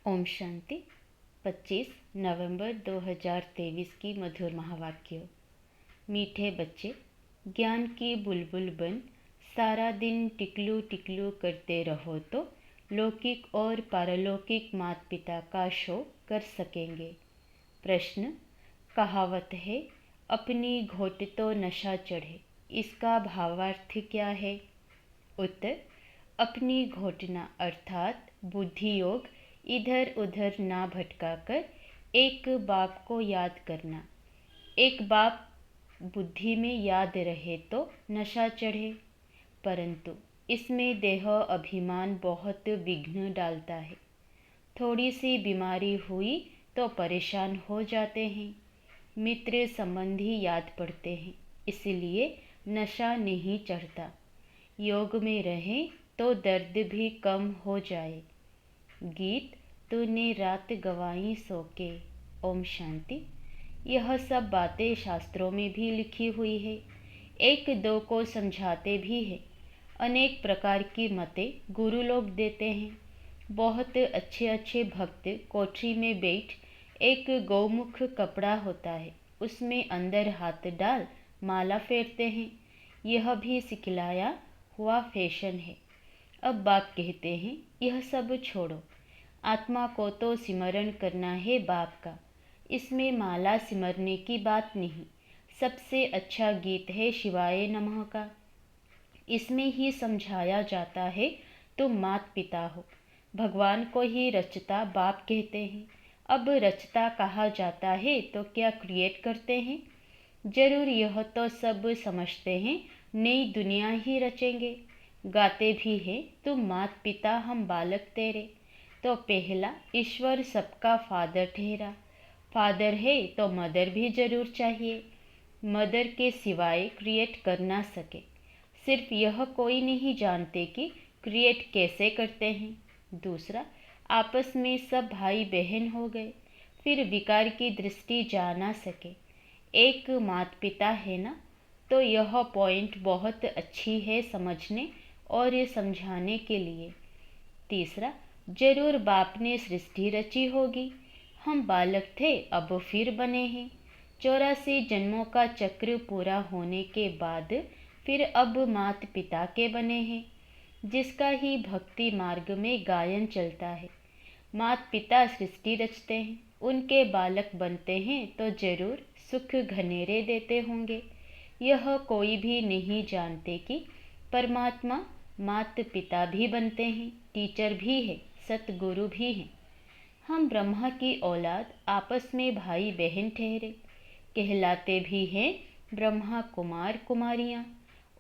ओम शांति। 25 नवंबर 2023 की मधुर महावाक्य। मीठे बच्चे, ज्ञान की बुलबुल बन सारा दिन टिकलू टिकलू करते रहो तो लौकिक और पारलौकिक माता पिता का शो कर सकेंगे। प्रश्न। कहावत है, अपनी घोट तो नशा चढ़े, इसका भावार्थ क्या है? उत्तर। अपनी घोटना अर्थात बुद्धि योग इधर उधर ना भटकाकर एक बाप को याद करना। एक बाप बुद्धि में याद रहे तो नशा चढ़े, परंतु इसमें देह अभिमान बहुत विघ्न डालता है। थोड़ी सी बीमारी हुई तो परेशान हो जाते हैं, मित्र संबंधी याद पड़ते हैं, इसलिए नशा नहीं चढ़ता। योग में रहें तो दर्द भी कम हो जाए। गीत तूने रात गवाई सो के। ओम शांति। यह सब बातें शास्त्रों में भी लिखी हुई है, एक दो को समझाते भी है। अनेक प्रकार की मतें गुरु लोग देते हैं। बहुत अच्छे अच्छे भक्त कोठरी में बैठ एक गौमुख कपड़ा होता है, उसमें अंदर हाथ डाल माला फेरते हैं। यह भी सिखलाया हुआ फैशन है। अब बाप कहते हैं, यह सब छोड़ो, आत्मा को तो सिमरण करना है बाप का। इसमें माला सिमरने की बात नहीं। सबसे अच्छा गीत है शिवाय नमः का। इसमें ही समझाया जाता है तुम मात पिता हो। भगवान को ही रचता बाप कहते हैं। अब रचता कहा जाता है तो क्या क्रिएट करते हैं? जरूर यह तो सब समझते हैं, नई दुनिया ही रचेंगे। गाते भी हैं, तुम मात पिता हम बालक तेरे। तो पहला ईश्वर सबका फादर ठहरा। फादर है तो मदर भी जरूर चाहिए। मदर के सिवाय क्रिएट कर ना सके। सिर्फ यह कोई नहीं जानते कि क्रिएट कैसे करते हैं। दूसरा, आपस में सब भाई बहन हो गए, फिर विकार की दृष्टि जा ना सके। एक मात पिता है ना, तो यह पॉइंट बहुत अच्छी है समझने और ये समझाने के लिए। तीसरा, जरूर बाप ने सृष्टि रची होगी। हम बालक थे, अब फिर बने हैं। 84 जन्मों का चक्र पूरा होने के बाद फिर अब मात पिता के बने हैं, जिसका ही भक्ति मार्ग में गायन चलता है। मात पिता सृष्टि रचते हैं, उनके बालक बनते हैं तो जरूर सुख घनेरे देते होंगे। यह कोई भी नहीं जानते कि परमात्मा मात पिता भी बनते हैं, टीचर भी है, सतगुरु भी हैं। हम ब्रह्मा की औलाद आपस में भाई बहन ठहरे, कहलाते भी हैं ब्रह्मा कुमार कुमारियाँ।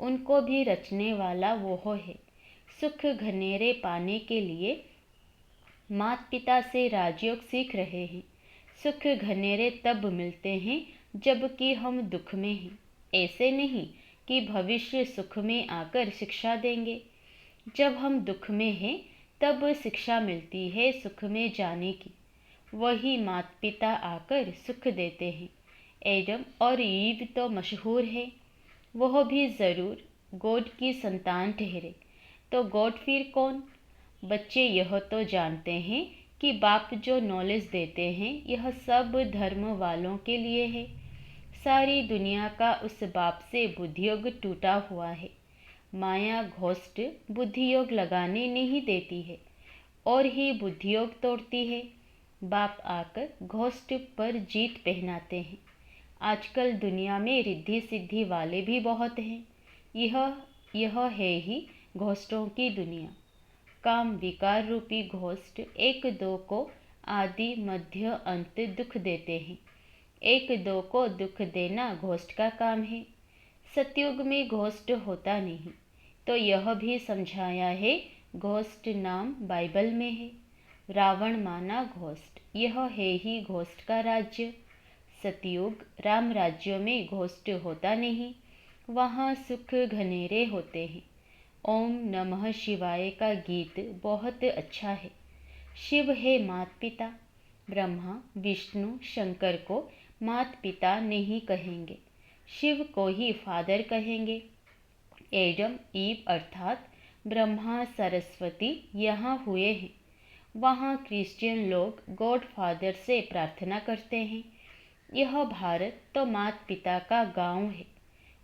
उनको भी रचने वाला वो है। सुख घनेरे पाने के लिए मात पिता से राजयोग सीख रहे हैं। सुख घनेरे तब मिलते हैं जबकि हम दुख में हैं। ऐसे नहीं कि भविष्य सुख में आकर शिक्षा देंगे। जब हम दुख में हैं तब शिक्षा मिलती है सुख में जाने की। वही माता पिता आकर सुख देते हैं। एडम और ईव तो मशहूर है, वह भी ज़रूर गॉड की संतान ठहरे। तो गॉड फिर कौन? बच्चे यह तो जानते हैं कि बाप जो नॉलेज देते हैं यह सब धर्म वालों के लिए है। सारी दुनिया का उस बाप से बुद्धियोग टूटा हुआ है। माया घोस्ट बुद्धियोग लगाने नहीं देती है और ही बुद्धियोग तोड़ती है। बाप आकर घोस्ट पर जीत पहनाते हैं। आजकल दुनिया में रिद्धि सिद्धि वाले भी बहुत हैं। यह है ही घोस्टों की दुनिया। काम विकार रूपी घोस्ट एक दो को आदि मध्य अंत दुख देते हैं। एक दो को दुख देना घोस्ट का काम है। सतयुग में घोस्ट होता नहीं। तो यह भी समझाया है, घोस्ट नाम बाइबल में है। रावण माना घोस्ट, यह है ही घोस्ट का राज्य। सतयुग राम राज्य में घोस्ट होता नहीं, वहाँ सुख घनेरे होते हैं। ओम नमः शिवाय का गीत बहुत अच्छा है। शिव है मात पिता। ब्रह्मा विष्णु शंकर को मात पिता नहीं कहेंगे, शिव को ही फादर कहेंगे। एडम ईव अर्थात ब्रह्मा सरस्वती यहाँ हुए हैं। वहाँ क्रिश्चियन लोग गॉड फादर से प्रार्थना करते हैं। यह भारत तो माता पिता का गांव है,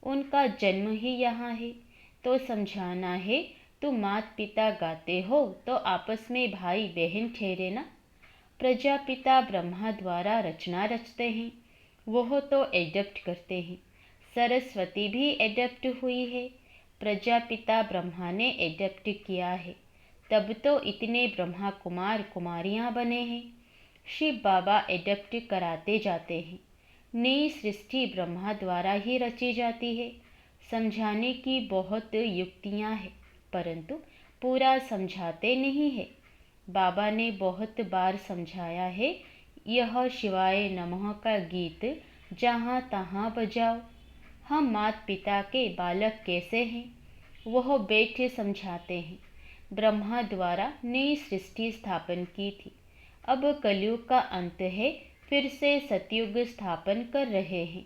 उनका जन्म ही यहाँ है। तो समझाना है, तुम माता पिता गाते हो तो आपस में भाई बहन ठहरे ना। प्रजापिता ब्रह्मा द्वारा रचना रचते हैं, वह तो एडप्ट करते हैं। सरस्वती भी एडप्ट हुई है, प्रजापिता ब्रह्मा ने एडप्ट किया है, तब तो इतने ब्रह्मा कुमार कुमारियाँ बने हैं। शिव बाबा एडप्ट कराते जाते हैं। नई सृष्टि ब्रह्मा द्वारा ही रची जाती है। समझाने की बहुत युक्तियाँ हैं, परंतु पूरा समझाते नहीं है। बाबा ने बहुत बार समझाया है, यह शिवाय नमः का गीत जहाँ तहाँ बजाओ। हम माता पिता के बालक कैसे हैं, वह बैठे समझाते हैं। ब्रह्मा द्वारा नई सृष्टि स्थापन की थी, अब कलयुग का अंत है, फिर से सतयुग स्थापन कर रहे हैं।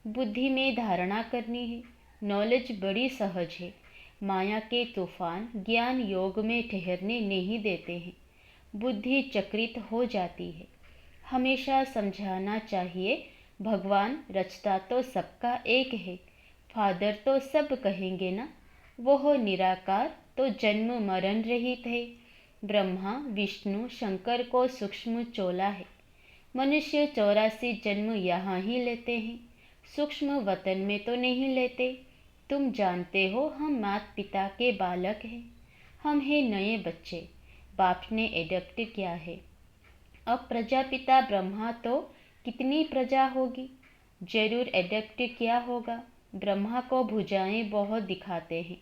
बुद्धि में धारणा करनी है, नॉलेज बड़ी सहज है। माया के तूफान ज्ञान योग में ठहरने नहीं देते हैं, बुद्धि चक्रित हो जाती है। हमेशा समझाना चाहिए, भगवान रचता तो सबका एक है, फादर तो सब कहेंगे ना। वह निराकार तो जन्म मरण रहित है। ब्रह्मा विष्णु शंकर को सूक्ष्म चोला है। मनुष्य 84 जन्म यहाँ ही लेते हैं, सूक्ष्म वतन में तो नहीं लेते। तुम जानते हो हम माता पिता के बालक हैं, हम हैं नए बच्चे, बाप ने एडप्ट किया है। अब प्रजापिता ब्रह्मा तो कितनी प्रजा होगी, जरूर एडप्ट किया होगा। ब्रह्मा को भुजाएं बहुत दिखाते हैं,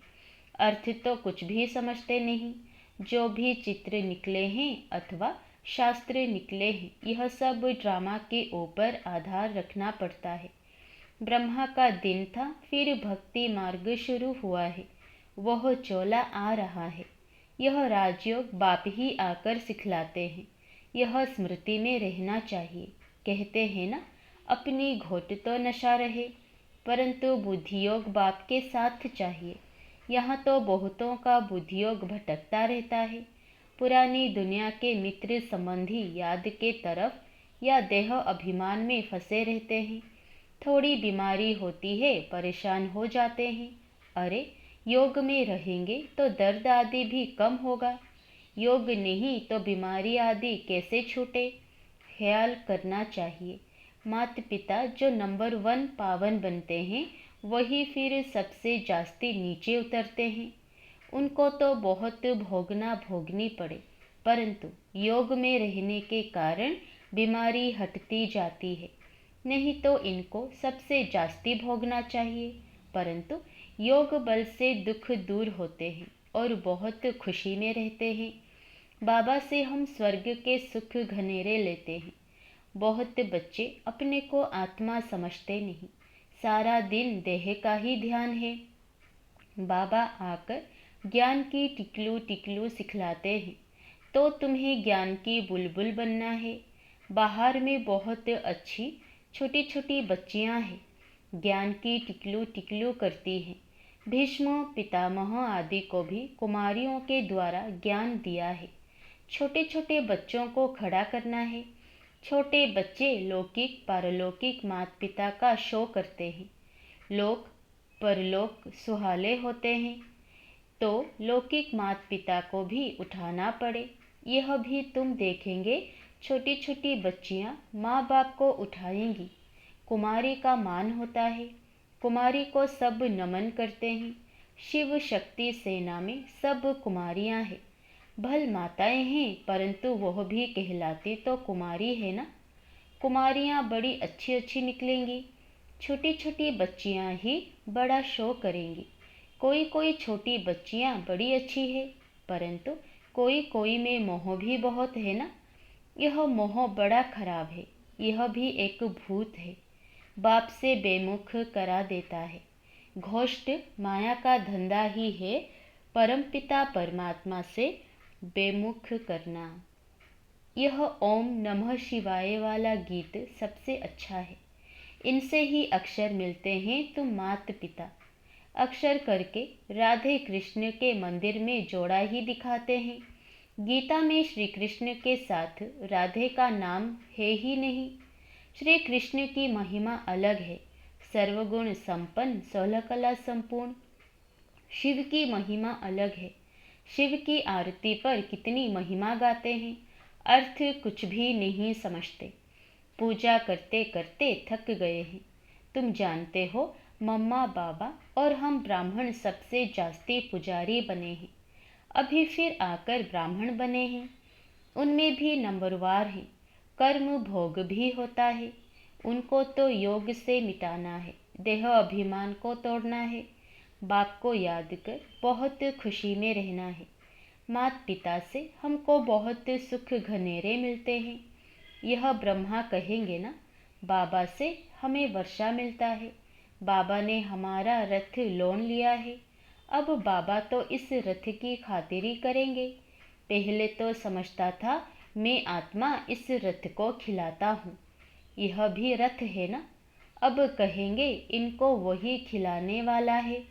अर्थ तो कुछ भी समझते नहीं। जो भी चित्र निकले हैं अथवा शास्त्र निकले हैं, यह सब ड्रामा के ऊपर आधार रखना पड़ता है। ब्रह्मा का दिन था, फिर भक्ति मार्ग शुरू हुआ है, वह चोला आ रहा है। यह राजयोग बाप ही आकर सिखलाते हैं, यह स्मृति में रहना चाहिए। कहते हैं ना, अपनी घोट तो नशा रहे, परंतु बुद्धियोग बाप के साथ चाहिए। यहाँ तो बहुतों का बुद्धियोग भटकता रहता है। पुरानी दुनिया के मित्र संबंधी याद के तरफ या देह अभिमान में फंसे रहते हैं। थोड़ी बीमारी होती है, परेशान हो जाते हैं। अरे, योग में रहेंगे तो दर्द आदि भी कम होगा, योग नहीं तो बीमारी आदि कैसे छूटे। ख्याल करना चाहिए। माता पिता जो नंबर 1 पावन बनते हैं, वही फिर सबसे जास्ती नीचे उतरते हैं। उनको तो बहुत भोगनी पड़े, परंतु योग में रहने के कारण बीमारी हटती जाती है। नहीं तो इनको सबसे जास्ती भोगना चाहिए, परंतु योग बल से दुख दूर होते हैं और बहुत खुशी में रहते हैं। बाबा से हम स्वर्ग के सुख घनेरे लेते हैं। बहुत बच्चे अपने को आत्मा समझते नहीं, सारा दिन देह का ही ध्यान है। बाबा आकर ज्ञान की टिकलू टिकलू सिखलाते हैं, तो तुम्हें ज्ञान की बुलबुल बनना है। बाहर में बहुत अच्छी छोटी छोटी बच्चियां हैं, ज्ञान की टिकलू टिकलू करती हैं। भीष्म पितामह आदि को भी कुमारियों के द्वारा ज्ञान दिया है। छोटे छोटे बच्चों को खड़ा करना है। छोटे बच्चे लौकिक पारलौकिक माता पिता का शो करते हैं। लोक परलोक सुहाले होते हैं, तो लौकिक माता पिता को भी उठाना पड़े। यह भी तुम देखेंगे, छोटी छोटी बच्चियां माँ बाप को उठाएंगी। कुमारी का मान होता है, कुमारी को सब नमन करते हैं। शिव शक्ति सेना में सब कुमारियां हैं। भल माताएं हैं, परंतु वह भी कहलाती तो कुमारी है ना। कुमारियां बड़ी अच्छी अच्छी निकलेंगी। छोटी छोटी बच्चियां ही बड़ा शो करेंगी। कोई कोई छोटी बच्चियां बड़ी अच्छी है, परंतु कोई कोई में मोह भी बहुत है ना। यह मोह बड़ा खराब है, यह भी एक भूत है, बाप से बेमुख करा देता है। घोष्ट माया का धंधा ही है, परमपिता परमात्मा से बेमुख करना। यह ओम नमः शिवाय वाला गीत सबसे अच्छा है। इनसे ही अक्षर मिलते हैं तुम माता पिता। अक्षर करके राधे कृष्ण के मंदिर में जोड़ा ही दिखाते हैं। गीता में श्री कृष्ण के साथ राधे का नाम है ही नहीं। श्री कृष्ण की महिमा अलग है, सर्वगुण संपन्न, 16 कला संपूर्ण। शिव की महिमा अलग है। शिव की आरती पर कितनी महिमा गाते हैं, अर्थ कुछ भी नहीं समझते। पूजा करते करते थक गए हैं। तुम जानते हो, मम्मा बाबा और हम ब्राह्मण सबसे जास्ती पुजारी बने हैं। अभी फिर आकर ब्राह्मण बने हैं। उनमें भी नंबरवार हैं। कर्म भोग भी होता है। उनको तो योग से मिटाना है, देह अभिमान को तोड़ना है। बाप को याद कर बहुत खुशी में रहना है। माता पिता से हमको बहुत सुख घनेरे मिलते हैं। यह ब्रह्मा कहेंगे ना, बाबा से हमें वर्षा मिलता है। बाबा ने हमारा रथ लोन लिया है। अब बाबा तो इस रथ की खातिरी करेंगे। पहले तो समझता था मैं आत्मा इस रथ को खिलाता हूँ, यह भी रथ है ना। अब कहेंगे इनको वही खिलाने वाला है।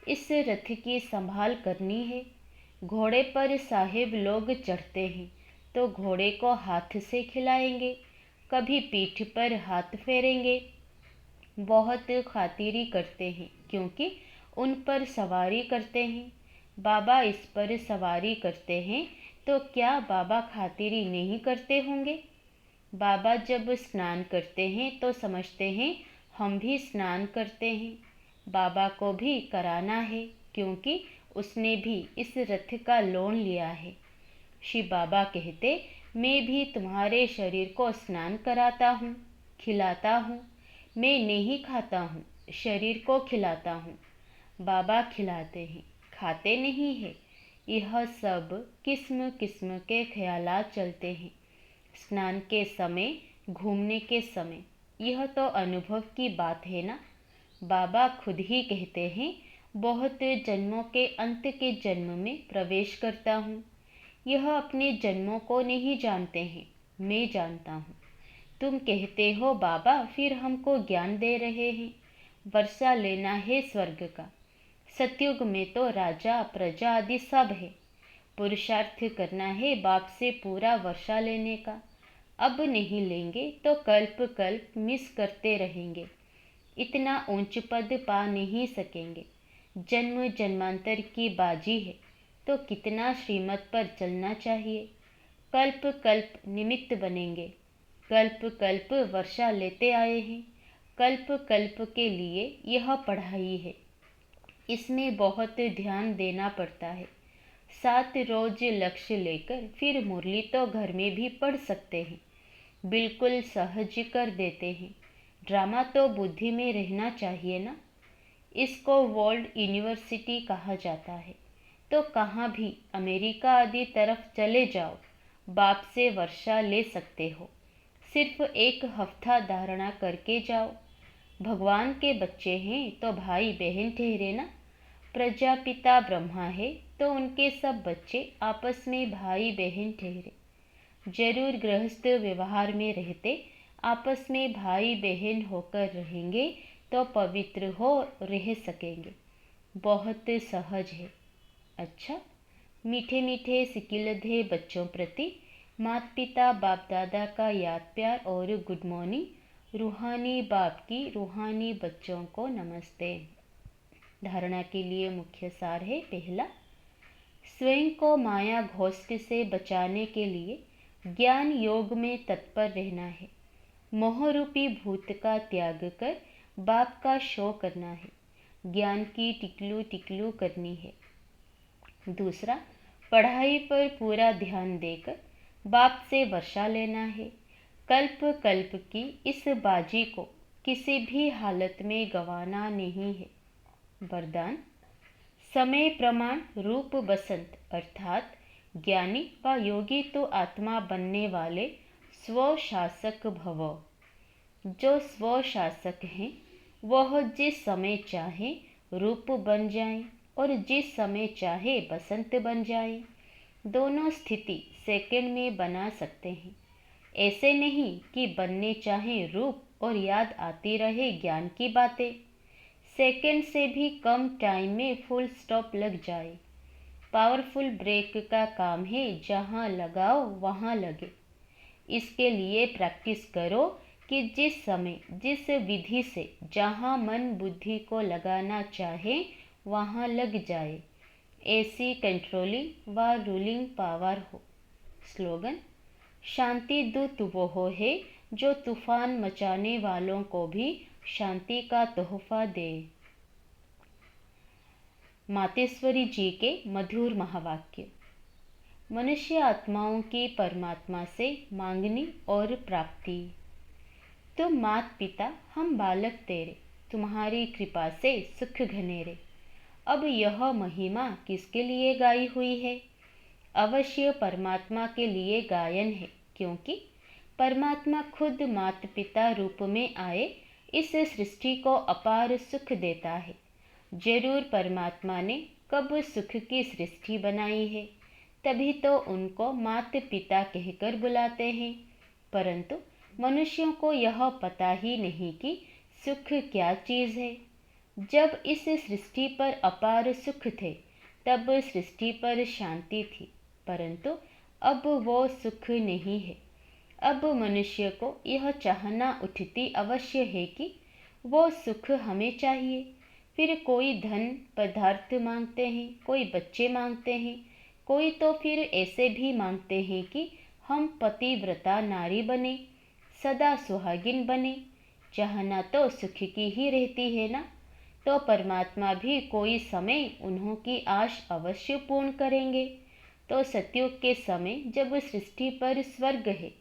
इस रथ की संभाल करनी है। घोड़े पर साहेब लोग चढ़ते हैं तो घोड़े को हाथ से खिलाएंगे, कभी पीठ पर हाथ फेरेंगे। बहुत खातिरी करते हैं क्योंकि उन पर सवारी करते हैं। बाबा इस पर सवारी करते हैं तो क्या बाबा खातिरी नहीं करते होंगे? बाबा जब स्नान करते हैं तो समझते हैं हम भी स्नान करते हैं। बाबा को भी कराना है क्योंकि उसने भी इस रथ का लोन लिया है। शिव बाबा कहते, मैं भी तुम्हारे शरीर को स्नान कराता हूँ, खिलाता हूँ। मैं नहीं खाता हूँ, शरीर को खिलाता हूँ। बाबा खिलाते हैं, खाते नहीं है। यह सब किस्म किस्म के ख्यालात चलते हैं। स्नान के समय, घूमने के समय, यह तो अनुभव की बात है ना। बाबा खुद ही कहते हैं, बहुत जन्मों के अंत के जन्म में प्रवेश करता हूँ। यह अपने जन्मों को नहीं जानते हैं, मैं जानता हूँ। तुम कहते हो बाबा फिर हमको ज्ञान दे रहे हैं। वर्षा लेना है स्वर्ग का। सतयुग में तो राजा प्रजा आदि सब है। पुरुषार्थ करना है बाप से पूरा वर्षा लेने का। अब नहीं लेंगे तो कल्प कल्प मिस करते रहेंगे। इतना ऊंच पद पा नहीं सकेंगे। जन्म जन्मांतर की बाजी है तो कितना श्रीमत पर चलना चाहिए। कल्प कल्प निमित्त बनेंगे। कल्प कल्प वर्षा लेते आए हैं। कल्प कल्प के लिए यह पढ़ाई है। इसमें बहुत ध्यान देना पड़ता है। 7 रोज लक्ष्य लेकर फिर मुरली तो घर में भी पढ़ सकते हैं। बिल्कुल सहज कर देते हैं। ड्रामा तो बुद्धि में रहना चाहिए ना। इसको वर्ल्ड यूनिवर्सिटी कहा जाता है। तो कहाँ भी अमेरिका आदि तरफ चले जाओ, बाप से वर्षा ले सकते हो। सिर्फ 1 हफ्ता धारणा करके जाओ। भगवान के बच्चे हैं तो भाई बहन ठहरे ना। प्रजापिता ब्रह्मा है तो उनके सब बच्चे आपस में भाई बहन ठहरे। जरूर गृहस्थ व्यवहार में रहते आपस में भाई बहन होकर रहेंगे तो पवित्र हो रह सकेंगे। बहुत सहज है। अच्छा, मीठे मीठे सिकिलधे बच्चों प्रति माता पिता बाप दादा का याद प्यार और गुड मॉर्निंग। रूहानी बाप की रूहानी बच्चों को नमस्ते। धारणा के लिए मुख्य सार है। पहला, स्वयं को माया घोष्ट से बचाने के लिए ज्ञान योग में तत्पर रहना है। मोहरूपी भूत का त्याग कर बाप का शो करना है। ज्ञान की टिकलू टिकलू करनी है। दूसरा, पढ़ाई पर पूरा ध्यान देकर बाप से वर्षा लेना है। कल्प कल्प की इस बाजी को किसी भी हालत में गंवाना नहीं है। वरदान, समय प्रमाण रूप बसंत अर्थात ज्ञानी व योगी तो आत्मा बनने वाले स्वशासक भव। जो स्वशासक हैं वह जिस समय चाहे रूप बन जाएं और जिस समय चाहे बसंत बन जाएं। दोनों स्थिति सेकंड में बना सकते हैं। ऐसे नहीं कि बनने चाहे रूप और याद आती रहे ज्ञान की बातें। सेकंड से भी कम टाइम में फुल स्टॉप लग जाए। पावरफुल ब्रेक का काम है, जहाँ लगाओ वहाँ लगे। इसके लिए प्रैक्टिस करो कि जिस समय जिस विधि से जहाँ मन बुद्धि को लगाना चाहे वहाँ लग जाए, ऐसी कंट्रोलिंग व रूलिंग पावर हो। स्लोगन: शांति दूत वो है जो तूफान मचाने वालों को भी शांति का तोहफा दे। मातेश्वरी जी के मधुर महावाक्य। मनुष्य आत्माओं की परमात्मा से मांगनी और प्राप्ति। तुम मात पिता, हम बालक तेरे, तुम्हारी कृपा से सुख घनेरे। अब यह महिमा किसके लिए गाई हुई है? अवश्य परमात्मा के लिए गायन है, क्योंकि परमात्मा खुद मात पिता रूप में आए इस सृष्टि को अपार सुख देता है। जरूर परमात्मा ने कब सुख की सृष्टि बनाई है, तभी तो उनको मात पिता कहकर बुलाते हैं। परंतु मनुष्यों को यह पता ही नहीं कि सुख क्या चीज़ है। जब इस सृष्टि पर अपार सुख थे, तब सृष्टि पर शांति थी, परंतु अब वो सुख नहीं है। अब मनुष्य को यह चाहना उठती अवश्य है कि वो सुख हमें चाहिए। फिर कोई धन पदार्थ मांगते हैं, कोई बच्चे मांगते हैं, कोई तो फिर ऐसे भी मांगते हैं कि हम पतिव्रता नारी बने, सदा सुहागिन बने। चाहना तो सुख की ही रहती है ना, तो परमात्मा भी कोई समय उन्हों की आश अवश्य पूर्ण करेंगे। तो सतयुग के समय जब सृष्टि पर स्वर्ग है,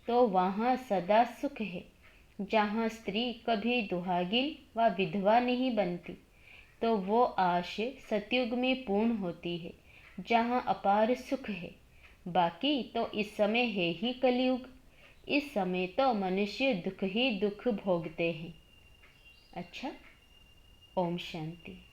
तो वहाँ सदा सुख है, जहाँ स्त्री कभी दुहागिन व विधवा नहीं बनती। तो वो आश सतयुग में पूर्ण होती है, जहाँ अपार सुख है। बाकी तो इस समय है ही कलयुग। इस समय तो मनुष्य दुख ही दुख भोगते हैं। अच्छा, ओम शांति।